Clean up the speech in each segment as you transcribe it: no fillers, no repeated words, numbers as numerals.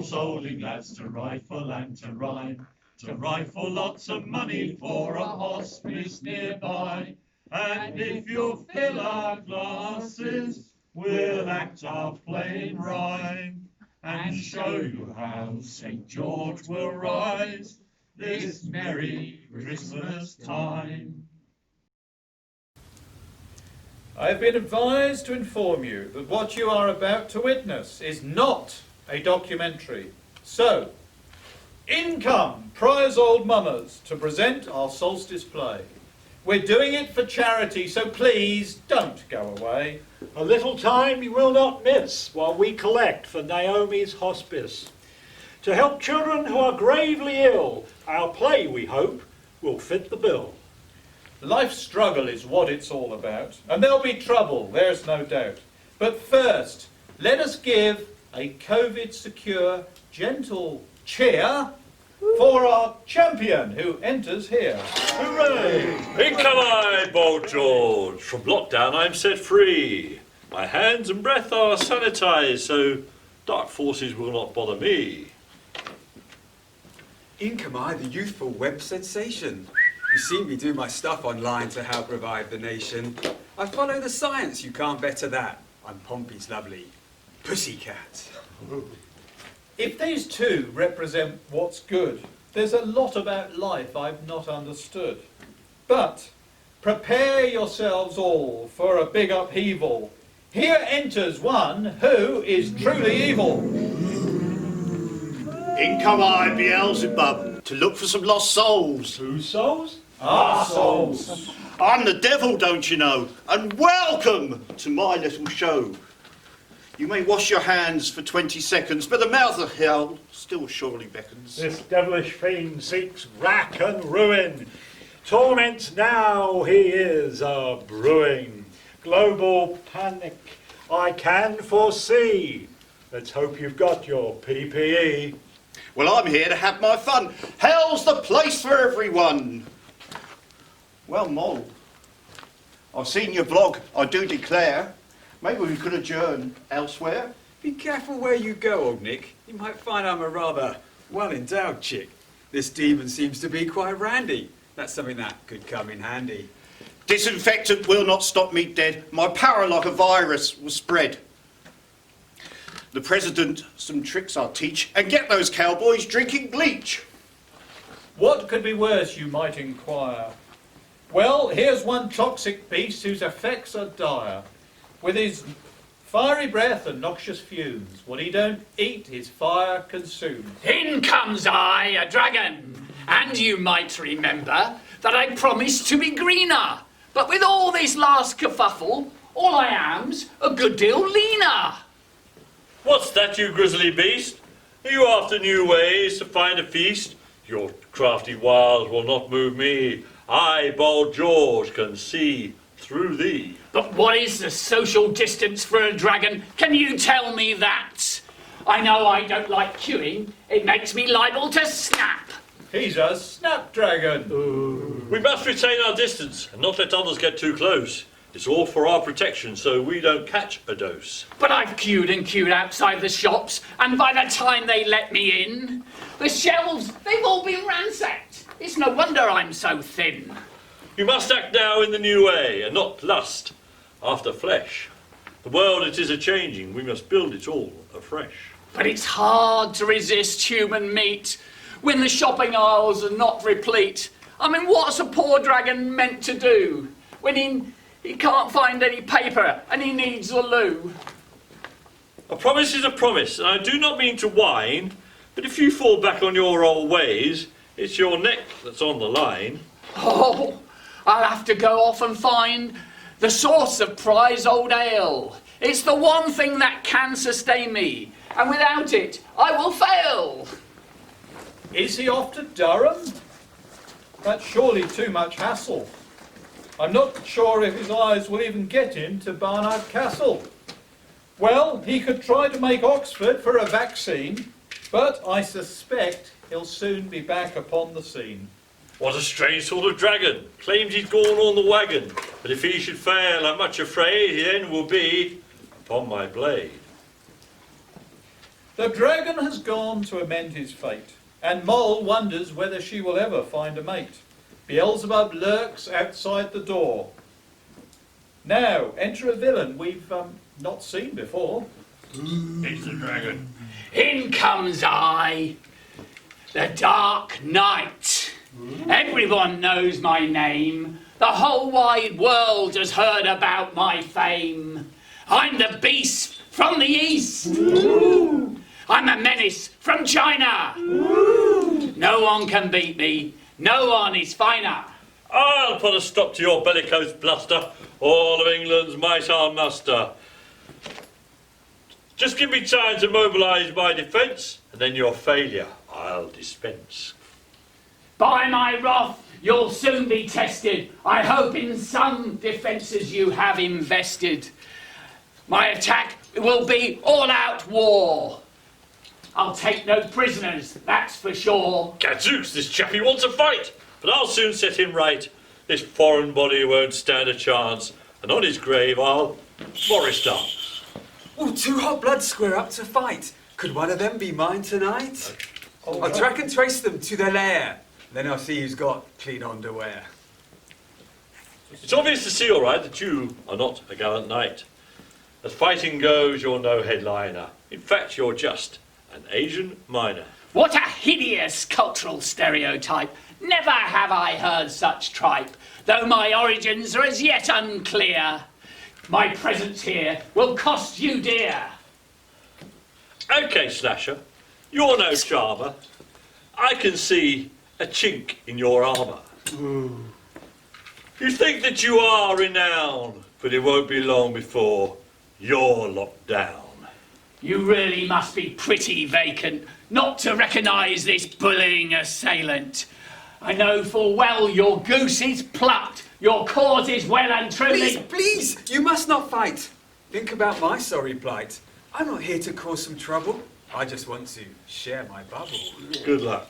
Soling lads to rifle and to rhyme, to rifle lots of money for a hospice nearby. And if you'll fill our glasses, we'll act our plain rhyme and show you how St. George will rise this merry Christmas time. I have been advised to inform you that what you are about to witness is not a documentary. So, in come Prior's Old Mummers to present our solstice play. We're doing it for charity, so please don't go away. A little time you will not miss while we collect for Naomi's Hospice. To help children who are gravely ill, our play, we hope, will fit the bill. Life's struggle is what it's all about, and there'll be trouble, there's no doubt. But first, let us give a COVID-secure, gentle cheer for our champion who enters here. Hooray! In come I, Bold George. From lockdown I'm set free. My hands and breath are sanitised, so dark forces will not bother me. In come I, the youthful web sensation. You see me do my stuff online to help revive the nation. I follow the science, you can't better that. I'm Pompey's lovely pussycat. If these two represent what's good, there's a lot about life I've not understood. But prepare yourselves all for a big upheaval. Here enters one who is truly evil. In come I, Beelzebub, to look for some lost souls. Whose souls? Our souls. I'm the devil, don't you know, and welcome to my little show. You may wash your hands for 20 seconds, but the mouth of hell still surely beckons. This devilish fiend seeks rack and ruin. Torment now he is brewing. Global panic I can foresee. Let's hope you've got your PPE. Well, I'm here to have my fun. Hell's the place for everyone. Well, Moll, I've seen your vlog, I do declare. Maybe we could adjourn elsewhere. Be careful where you go, old Nick. You might find I'm a rather well-endowed chick. This demon seems to be quite randy. That's something that could come in handy. Disinfectant will not stop me dead. My power like a virus will spread. The president, some tricks I'll teach, and get those cowboys drinking bleach. What could be worse, you might inquire? Well, here's one toxic beast whose effects are dire. With his fiery breath and noxious fumes, what he don't eat, his fire consumes. In comes I, a dragon, and you might remember that I promised to be greener. But with all this last kerfuffle, all I am's a good deal leaner. What's that, you grisly beast? Are you after new ways to find a feast? Your crafty wiles will not move me. I, Bold George, can see through thee. But what is the social distance for a dragon? Can you tell me that? I know I don't like queuing. It makes me liable to snap. He's a snapdragon. We must retain our distance and not let others get too close. It's all for our protection so we don't catch a dose. But I've queued and queued outside the shops, and by the time they let me in, the shelves, they've all been ransacked. It's no wonder I'm so thin. You must act now in the new way, and not lust after flesh. The world it is a-changing, we must build it all afresh. But it's hard to resist human meat when the shopping aisles are not replete. I mean, what's a poor dragon meant to do when he can't find any paper and he needs a loo? A promise is a promise, and I do not mean to whine, but if you fall back on your old ways, it's your neck that's on the line. Oh, I'll have to go off and find the source of Prior's old ale. It's the one thing that can sustain me, and without it, I will fail. Is he off to Durham? That's surely too much hassle. I'm not sure if his eyes will even get him to Barnard Castle. Well, he could try to make Oxford for a vaccine, but I suspect he'll soon be back upon the scene. What a strange sort of dragon, claims he's gone on the wagon, but if he should fail, I'm much afraid he then will be upon my blade. The dragon has gone to amend his fate, and Moll wonders whether she will ever find a mate. Beelzebub lurks outside the door. Now, enter a villain we've not seen before. It's the dragon. In comes I, the Dark Knight. Everyone knows my name. The whole wide world has heard about my fame. I'm the beast from the east. I'm a menace from China. No one can beat me. No one is finer. I'll put a stop to your bellicose bluster. All of England's might I'll muster. Just give me time to mobilise my defence, and then your failure I'll dispense. By my wrath, you'll soon be tested. I hope in some defences you have invested. My attack will be all-out war. I'll take no prisoners, that's for sure. Gadzooks, this chappie wants a fight, but I'll soon set him right. This foreign body won't stand a chance, and on his grave I'll Morris dance. Oh, 2 hot bloods square up to fight. Could one of them be mine tonight? I'll track and trace them to their lair. Then I'll see who's got clean underwear. It's obvious to see, all right, that you are not a gallant knight. As fighting goes, you're no headliner. In fact, you're just an Asian miner. What a hideous cultural stereotype. Never have I heard such tripe, though my origins are as yet unclear. My presence here will cost you dear. Okay, Slasher, you're no charmer. I can see a chink in your armour. You think that you are renowned, but it won't be long before you're locked down. You really must be pretty vacant not to recognise this bullying assailant. I know full well your goose is plucked, your cause is well and truly... Please, you must not fight. Think about my sorry plight. I'm not here to cause some trouble. I just want to share my bubble. Good luck.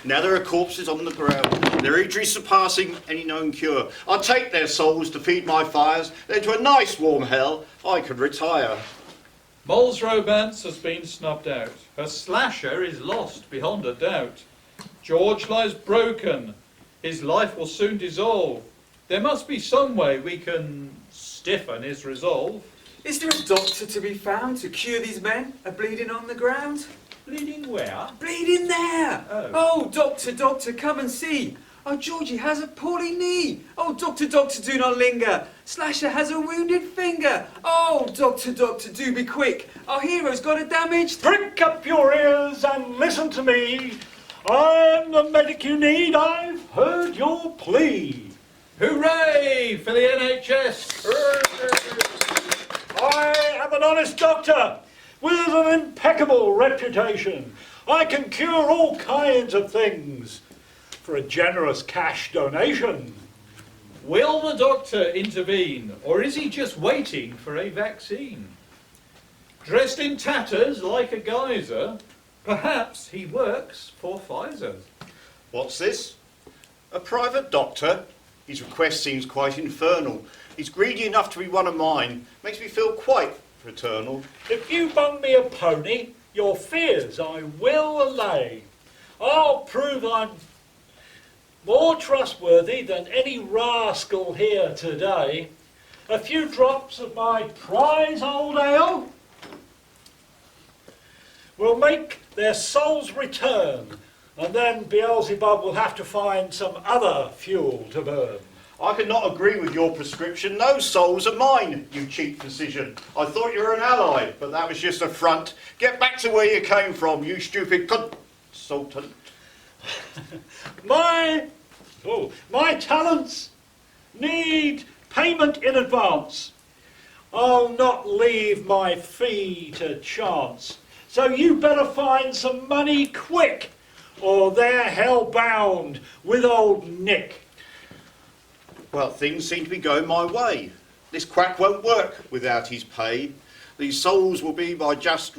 Now there are corpses on the ground, their injuries surpassing any known cure. I'll take their souls to feed my fires, then to a nice warm hell I could retire. Moll's romance has been snubbed out. Her Slasher is lost beyond a doubt. George lies broken. His life will soon dissolve. There must be some way we can stiffen his resolve. Is there a doctor to be found to cure these men a-bleeding on the ground? Bleeding where? Bleeding there! Oh. Oh, doctor, doctor, come and see. Oh, Georgie has a poorly knee. Oh, doctor, doctor, do not linger. Slasher has a wounded finger. Oh, doctor, doctor, do be quick. Our hero's got a damaged... Prick up your ears and listen to me. I'm the medic you need. I've heard your plea. Hooray for the NHS! I am an honest doctor with an impeccable reputation. I can cure all kinds of things for a generous cash donation. Will the doctor intervene, or is he just waiting for a vaccine? Dressed in tatters like a geyser, perhaps he works for Pfizer. What's this? A private doctor? His request seems quite infernal. He's greedy enough to be one of mine. Makes me feel quite fraternal. If you bung me a pony, your fears I will allay. I'll prove I'm more trustworthy than any rascal here today. A few drops of my prize old ale will make their souls return, and then Beelzebub will have to find some other fuel to burn. I cannot agree with your prescription. No souls are mine, you cheap physician. I thought you were an ally, but that was just a front. Get back to where you came from, you stupid consultant. My talents need payment in advance. I'll not leave my fee to chance. So you better find some money quick, or they're hell-bound with old Nick. Well, things seem to be going my way. This quack won't work without his pay. These souls will be my just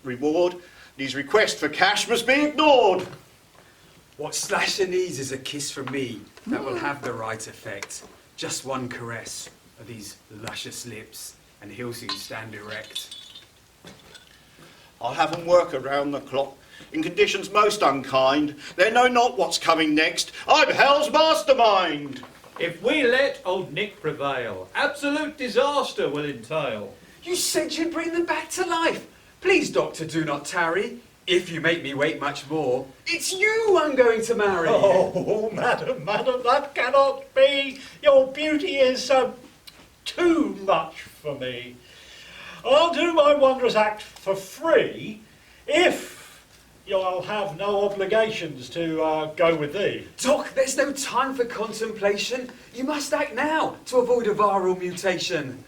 reward. His request for cash must be ignored. What Slasher needs is a kiss from me that will have the right effect. Just one caress of these luscious lips, and he'll soon stand erect. I'll have 'em work around the clock in conditions most unkind. They know not what's coming next. I'm hell's mastermind. If we let old Nick prevail, absolute disaster will entail. You said you'd bring them back to life. Please, Doctor, do not tarry. If you make me wait much more, it's you I'm going to marry. Oh, madam, that cannot be. Your beauty is too much for me. I'll do my wondrous act for free if you'll have no obligations to go with thee. Doc, there's no time for contemplation. You must act now to avoid a viral mutation.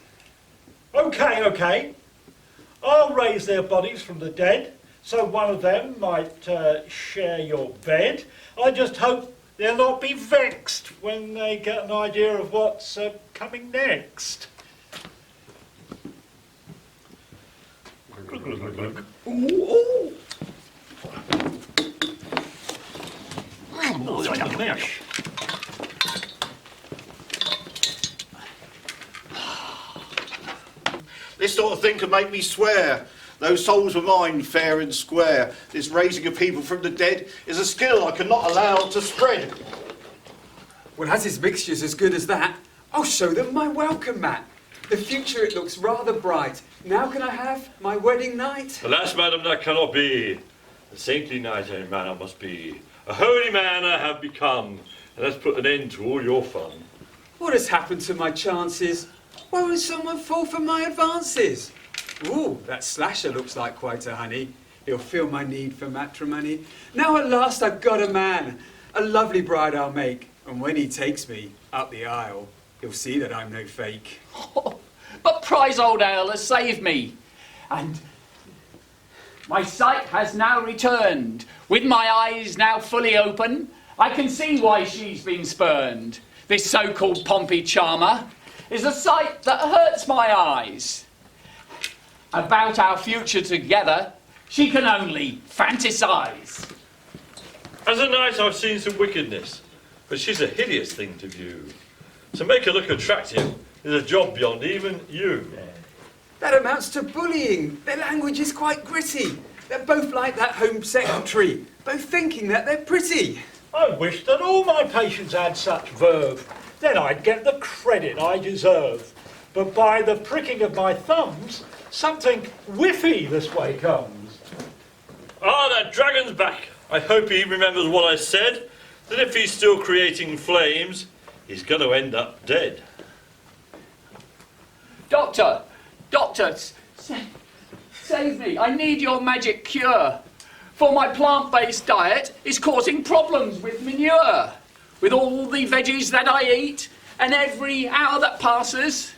Okay. I'll raise their bodies from the dead, so one of them might share your bed. I just hope they'll not be vexed when they get an idea of what's coming next. This sort of thing could make me swear. Those souls were mine, fair and square. This raising of people from the dead is a skill I cannot allow to spread. Well, as his mixture's as good as that, I'll show them my welcome mat. The future, it looks rather bright. Now can I have my wedding night? Alas, madam, that cannot be. A saintly knight a manner must be. A holy man I have become, and that's put an end to all your fun. What has happened to my chances? Why won't someone fall for my advances? Ooh, that Slasher looks like quite a honey. He'll feel my need for matrimony. Now at last I've got a man. A lovely bride I'll make. And when he takes me up the aisle, he'll see that I'm no fake. Oh, but prize old ale has saved me, and my sight has now returned. With my eyes now fully open, I can see why she's been spurned. This so-called Pompey charmer is a sight that hurts my eyes. About our future together, she can only fantasize. As a knight I've seen some wickedness, but she's a hideous thing to view. To make her look attractive is a job beyond even you. That amounts to bullying. Their language is quite gritty. They're both like that Home Secretary, both thinking that they're pretty. I wish that all my patients had such verve. Then I'd get the credit I deserve. But by the pricking of my thumbs, something whiffy this way comes. Ah, that dragon's back. I hope he remembers what I said, that if he's still creating flames, he's going to end up dead. Doctor, save me. I need your magic cure. For my plant-based diet is causing problems with manure. With all the veggies that I eat, and every hour that passes,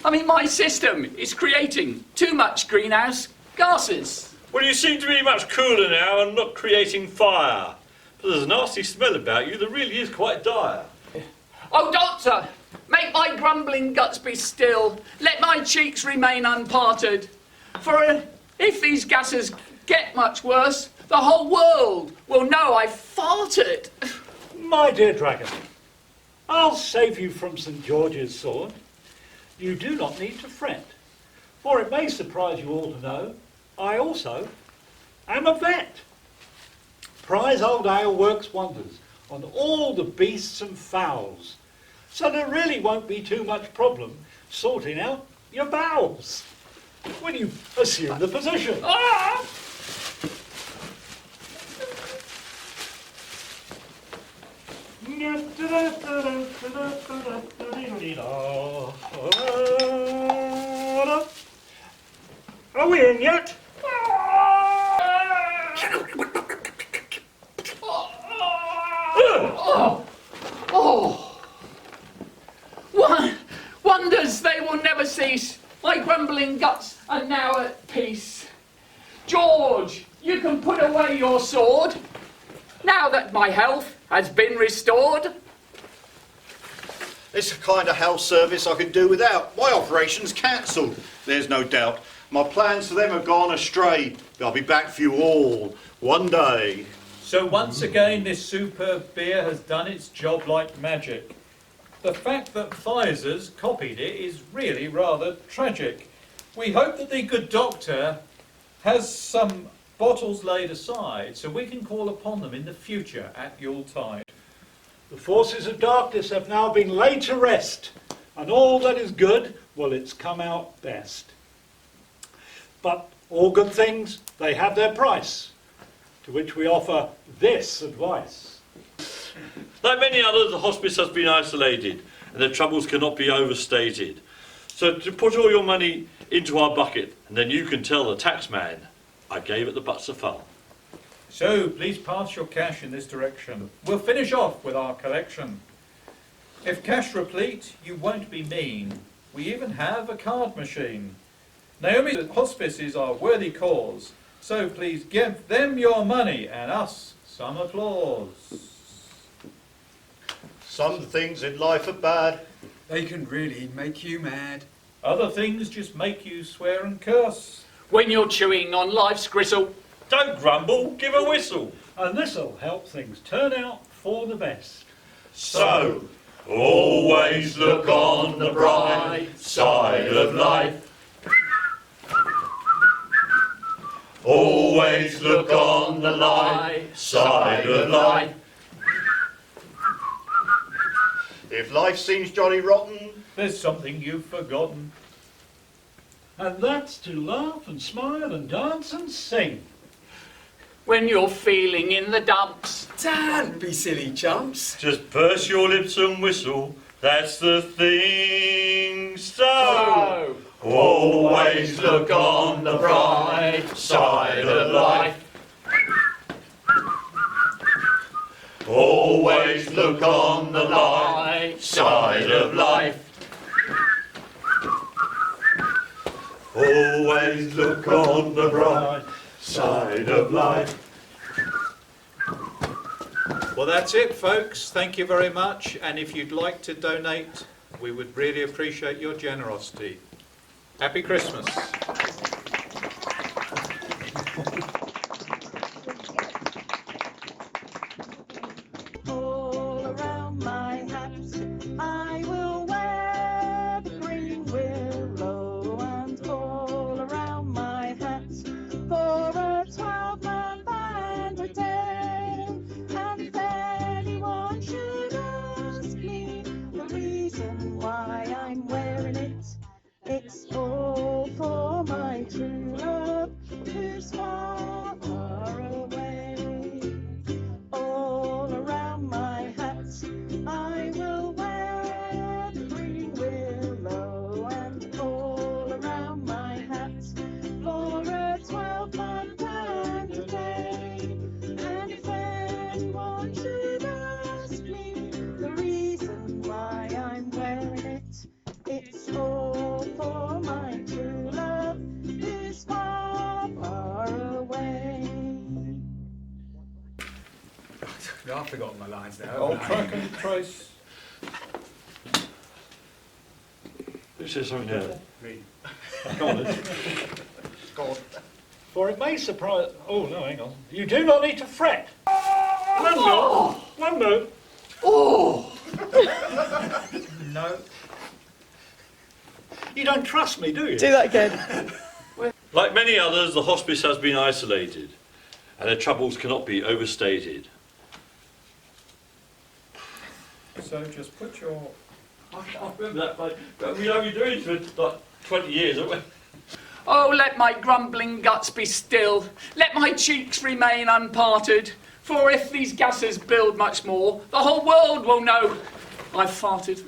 my system is creating too much greenhouse gases. Well, you seem to be much cooler now and not creating fire. But there's a nasty smell about you that really is quite dire. Oh, doctor, make my grumbling guts be still. Let my cheeks remain unparted. For if these gases get much worse, the whole world will know I farted. My dear dragon, I'll save you from St. George's sword. You do not need to fret, for it may surprise you all to know I also am a vet. Prize old ale works wonders on all the beasts and fowls, so there really won't be too much problem sorting out your bowels when you assume the position. Ah! Are we in yet? Wonders they will never cease. My grumbling guts are now at peace. George, you can put away your sword, now that my health has been restored. It's a kind of house service I could do without. My operation's cancelled, there's no doubt. My plans for them have gone astray. But I'll be back for you all one day. So once again, this superb beer has done its job like magic. The fact that Pfizer's copied it is really rather tragic. We hope that the good doctor has some bottles laid aside so we can call upon them in the future at Yuletide. The forces of darkness have now been laid to rest, and all that is good, well, it's come out best. But all good things, they have their price, to which we offer this advice. Like many others, the hospice has been isolated, and their troubles cannot be overstated. So to put all your money into our bucket, and then you can tell the taxman, I gave it the Butser fund. So please pass your cash in this direction. We'll finish off with our collection. If cash replete, you won't be mean. We even have a card machine. Naomi, the hospice is our worthy cause, so please give them your money and us some applause. Some things in life are bad. They can really make you mad. Other things just make you swear and curse. When you're chewing on life's gristle, Don't grumble, give a whistle. And this'll help things turn out for the best. So, always look on the bright side of life. Always look on the light side of life. If life seems jolly rotten, There's something you've forgotten. And that's to laugh and smile and dance and sing. when you're feeling in the dumps. Don't be silly chumps. Just purse your lips and whistle, that's the thing. So, always look on the bright side of life. Always look on the light side of life. Always look on the bright side of life. Well, that's it, folks. Thank you very much. And if you'd like to donate, we would really appreciate your generosity. Happy Christmas. All around my hat, I will wear the green willow, and all around my hat, for a 12-month and a day. And if anyone should ask me the reason why I'm wearing it, it's all for my true love, who's far, far away. All around my hat, I will wear the green willow, and all around my hat, for a 12-month and a day. And if anyone should ask me the reason why I'm wearing it, it's all for my true love, who's far, far away. I've forgotten my lines now. Old haven't I? track and trace. who says something there? Go on, then. For it may surprise... Oh, no, hang on. You do not need to fret. One note. One note. No. You don't trust me, do you? Do that again. Like many others, the hospice has been isolated, and their troubles cannot be overstated. So just put your... I can't remember that, but we only doing it for like 20 years, haven't we? Oh, let my grumbling guts be still, let my cheeks remain unparted, for if these gases build much more, the whole world will know I've farted.